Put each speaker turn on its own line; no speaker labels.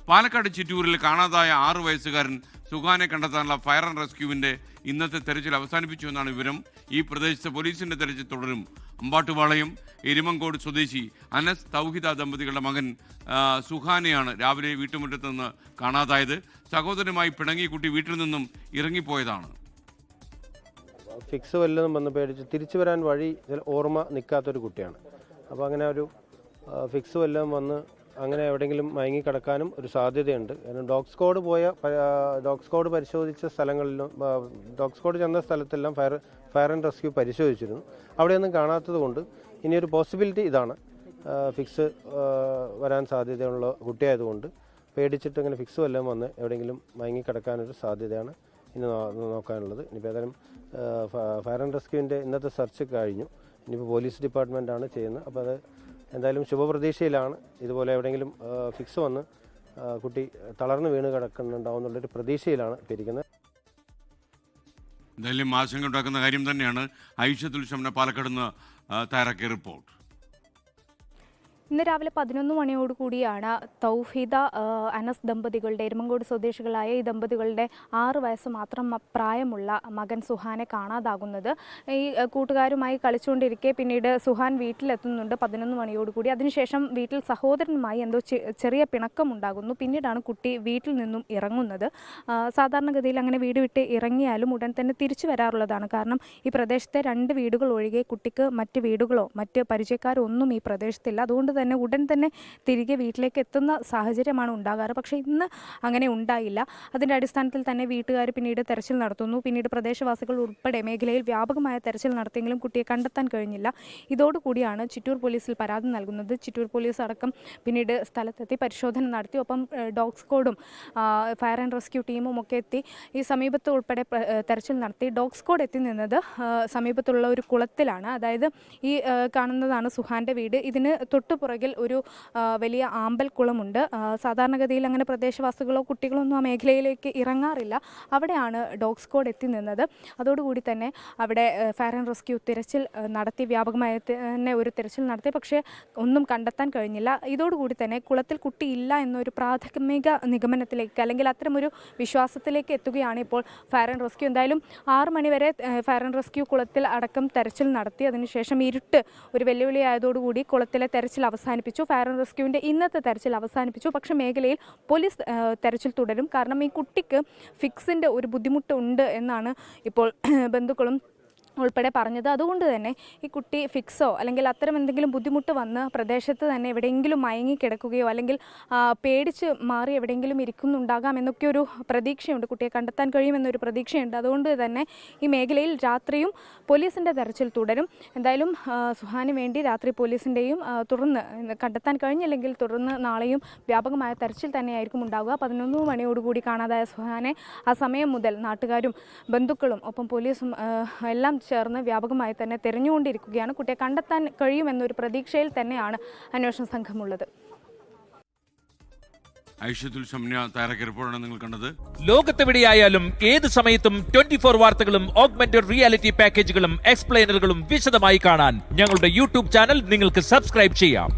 പാലക്കാട് ചിറ്റൂരിൽ കാണാതായ 6 വയസ്സുകാരൻ സുഹാനെ കണ്ടെത്താനുള്ള ഫയർ ആൻഡ് റെസ്ക്യൂവിന്റെ ഇന്നത്തെ തെരച്ചിൽ അവസാനിപ്പിച്ചു എന്നാണ് വിവരം. ഈ പ്രദേശത്ത് പോലീസിന്റെ തെരച്ചിൽ തുടരും. അമ്പാട്ടുപാളയം എരുമങ്കോട് സ്വദേശി അനസ് തൗഹിദ ദമ്പതികളുടെ മകൻ സുഹാനെയാണ് രാവിലെ വീട്ടുമുറ്റത്ത് നിന്ന് കാണാതായത്. സഹോദരനുമായി പിണങ്ങി കുട്ടി വീട്ടിൽ നിന്നും ഇറങ്ങിപ്പോയതാണ്.
ഫിക്സ് വല്ലതും വന്ന് പേടിച്ച് തിരിച്ചു വരാൻ വഴി ഓർമ്മ നിൽക്കാത്തൊരു കുട്ടിയാണ്. അപ്പോൾ അങ്ങനെ ഒരു ഫിക്സ് വല്ലതും വന്ന് അങ്ങനെ എവിടെയെങ്കിലും മയങ്ങിക്കിടക്കാനും ഒരു സാധ്യതയുണ്ട്. കാരണം ഡോഗ് സ്ക്വാഡ് പരിശോധിച്ച സ്ഥലങ്ങളിലും ഡോഗ് സ്ക്വാഡ് ചെന്ന സ്ഥലത്തെല്ലാം ഫയർ ആൻഡ് റെസ്ക്യൂ പരിശോധിച്ചിരുന്നു. അവിടെയൊന്നും കാണാത്തത് കൊണ്ട് ഇനിയൊരു പോസിബിലിറ്റി ഇതാണ്, ഫിക്സ് വരാൻ സാധ്യതയുള്ള കുട്ടിയായതുകൊണ്ട് പേടിച്ചിട്ട് ഇങ്ങനെ ഫിക്സ് വല്ലതും വന്ന് എവിടെയെങ്കിലും മയങ്ങിക്കിടക്കാനൊരു സാധ്യതയാണ് ഇനി നോക്കാനുള്ളത്. ഇനിയിപ്പോൾ ഏതായാലും ഫയർ ആൻഡ് റെസ്ക്യൂവിൻ്റെ ഇന്നത്തെ സെർച്ച് കഴിഞ്ഞു. ഇനിയിപ്പോൾ പോലീസ് ഡിപ്പാർട്ട്മെൻറ്റാണ് ചെയ്യുന്നത്. അപ്പോൾ അത് എന്തായാലും ശുഭപ്രതീക്ഷയിലാണ്. ഇതുപോലെ എവിടെയെങ്കിലും ഫിക്സ് വന്ന് കുട്ടി തളർന്ന് വീണ് കിടക്കുന്നുണ്ടാവും എന്നുള്ളൊരു പ്രതീക്ഷയിലാണ് ഇപ്പോൾ ഇരിക്കുന്നത്.
എന്തായാലും ആശങ്ക ഉണ്ടാക്കുന്ന കാര്യം തന്നെയാണ്. ഐഷത്തുൽ ഷംന പാലക്കാട് നിന്ന് തയ്യാറാക്കിയ റിപ്പോർട്ട്.
ഇന്ന് രാവിലെ 11 മണിയോടുകൂടിയാണ് തൗഹീദ അനസ് ദമ്പതികളുടെ എരുമങ്കോട് സ്വദേശികളായ ഈ ദമ്പതികളുടെ 6 വയസ്സ് മാത്രം പ്രായമുള്ള മകൻ സുഹാനെ കാണാതാകുന്നത്. ഈ കൂട്ടുകാരുമായി കളിച്ചുകൊണ്ടിരിക്കെ പിന്നീട് സുഹാൻ വീട്ടിലെത്തുന്നുണ്ട് 11 മണിയോടുകൂടി. അതിനുശേഷം വീട്ടിൽ സഹോദരനുമായി എന്തോ ചെറിയ പിണക്കമുണ്ടാകുന്നു. പിന്നീടാണ് കുട്ടി വീട്ടിൽ നിന്നും ഇറങ്ങുന്നത്. സാധാരണഗതിയിൽ അങ്ങനെ വീട് വിട്ട് ഇറങ്ങിയാലും ഉടൻ തന്നെ തിരിച്ചു വരാറുള്ളതാണ്. കാരണം ഈ പ്രദേശത്തെ 2 വീടുകൾ ഒഴികെ കുട്ടിക്ക് മറ്റ് വീടുകളോ മറ്റ് പരിചയക്കാരോ ഒന്നും ഈ പ്രദേശത്തില്ല. അതുകൊണ്ട് തന്നെ ഉടൻ തന്നെ തിരികെ വീട്ടിലേക്ക് എത്തുന്ന സാഹചര്യമാണ് ഉണ്ടാകാറ്. പക്ഷേ ഇന്ന് അങ്ങനെ ഉണ്ടായില്ല. അതിൻ്റെ അടിസ്ഥാനത്തിൽ തന്നെ വീട്ടുകാർ പിന്നീട് തെരച്ചിൽ നടത്തുന്നു. പിന്നീട് പ്രദേശവാസികൾ ഉൾപ്പെടെ മേഖലയിൽ വ്യാപകമായ തെരച്ചിൽ നടത്തിയെങ്കിലും കുട്ടിയെ കണ്ടെത്താൻ കഴിഞ്ഞില്ല. ഇതോടുകൂടിയാണ് ചിറ്റൂർ പോലീസിൽ പരാതി നൽകുന്നത്. ചിറ്റൂർ പോലീസ് അടക്കം പിന്നീട് സ്ഥലത്തെത്തി പരിശോധന നടത്തി. ഒപ്പം ഡോഗ് സ്ക്വാഡും ഫയർ ആൻഡ് റെസ്ക്യൂ ടീമും ഒക്കെ എത്തി ഈ സമീപത്ത് ഉൾപ്പെടെ തെരച്ചിൽ നടത്തി. ഡോഗ് സ്ക്വാഡ് എത്തി നിന്നത് സമീപത്തുള്ള ഒരു കുളത്തിലാണ്. അതായത് ഈ കാണുന്നതാണ് സുഹാൻ്റെ വീട്. ഇതിന് തൊട്ടുപുറകിൽ ഒരു വലിയ ആമ്പൽ കുളമുണ്ട്. സാധാരണഗതിയിൽ അങ്ങനെ പ്രദേശവാസികളോ കുട്ടികളോ ഒന്നും ആ മേഖലയിലേക്ക് ഇറങ്ങാറില്ല. അവിടെയാണ് ഡോഗ് സ്ക്വാഡ് എത്തി നിന്നത്. അതോടുകൂടി തന്നെ അവിടെ ഫയർ ആൻഡ് റെസ്ക്യൂ തിരച്ചിൽ നടത്തി. വ്യാപകമായ തന്നെ ഒരു തിരച്ചിൽ നടത്തി. പക്ഷേ ഒന്നും കണ്ടെത്താൻ കഴിഞ്ഞില്ല. ഇതോടുകൂടി തന്നെ കുളത്തിൽ കുട്ടിയില്ല എന്നൊരു പ്രാഥമിക നിഗമനത്തിലേക്ക് അല്ലെങ്കിൽ അത്തരമൊരു വിശ്വാസത്തിലേക്ക് എത്തുകയാണ് ഇപ്പോൾ ഫയർ ആൻഡ് റെസ്ക്യൂ. എന്തായാലും 6 മണിവരെ ഫയർ ആൻഡ് റെസ്ക്യൂ കുളത്തിൽ അടക്കം തെരച്ചിൽ നടത്തി. അതിനുശേഷം ഇരുട്ട് ഒരു വെല്ലുവിളിയായതോടുകൂടി കുളത്തിലെ തെരച്ചിൽ അവസാനിപ്പിച്ചു. ഫയർ ആൻഡ് റെസ്ക്യൂവിൻ്റെ ഇന്നത്തെ തെരച്ചിൽ അവസാനിപ്പിച്ചു. പക്ഷേ മേഖലയിൽ പോലീസ് തെരച്ചിൽ തുടരും. കാരണം ഈ കുട്ടിക്ക് ഫിക്സിൻ്റെ ഒരു ബുദ്ധിമുട്ടുണ്ട് എന്നാണ് ഇപ്പോൾ ബന്ധുക്കളും ഉൾപ്പെടെ പറഞ്ഞത്. അതുകൊണ്ട് തന്നെ ഈ കുട്ടി ഫിക്സോ അല്ലെങ്കിൽ അത്തരം എന്തെങ്കിലും ബുദ്ധിമുട്ട് വന്ന് പ്രദേശത്ത് തന്നെ എവിടെയെങ്കിലും മയങ്ങിക്കിടക്കുകയോ അല്ലെങ്കിൽ പേടിച്ച് മാറി എവിടെയെങ്കിലും ഇരിക്കുന്നുണ്ടാകാം എന്നൊക്കെ ഒരു പ്രതീക്ഷയുണ്ട്. കുട്ടിയെ കണ്ടെത്താൻ കഴിയുമെന്നൊരു പ്രതീക്ഷയുണ്ട്. അതുകൊണ്ട് തന്നെ ഈ മേഖലയിൽ രാത്രിയും പോലീസിൻ്റെ തെരച്ചിൽ തുടരും. എന്തായാലും സുഹാന് വേണ്ടി രാത്രി പോലീസിൻ്റെയും തുടർന്ന് കണ്ടെത്താൻ കഴിഞ്ഞില്ലെങ്കിൽ തുടർന്ന് നാളെയും വ്യാപകമായ തെരച്ചിൽ തന്നെയായിരിക്കും ഉണ്ടാവുക. 11 മണിയോടുകൂടി കാണാതായ സുഹാനെ ആ സമയം മുതൽ നാട്ടുകാരും ബന്ധുക്കളും ഒപ്പം പോലീസും എല്ലാം ചേർന്ന് വ്യാപകമായി തന്നെ തെരഞ്ഞുകൊണ്ടിരിക്കുകയാണ്. കുട്ടിയെ കണ്ടെത്താൻ കഴിയുമെന്നൊരു പ്രതീക്ഷയിൽ തന്നെയാണ് അന്വേഷണ സംഘമുള്ളത്.
ഐഷത്തുൽ ഷംന തയ്യാറാക്കിയ റിപ്പോർട്ടാണ് നിങ്ങൾ കണ്ടത്.
ലോകത്തെവിടെയായാലും ഏത് സമയത്തും 24 വാർത്തകളും ഓഗ്മെന്റഡ് റിയാലിറ്റി പാക്കേജുകളും എക്സ്പ്ലെയിനറുകളും വിശദമായി കാണാൻ ഞങ്ങളുടെ യൂട്യൂബ് ചാനൽ നിങ്ങൾക്ക് സബ്സ്ക്രൈബ് ചെയ്യാം.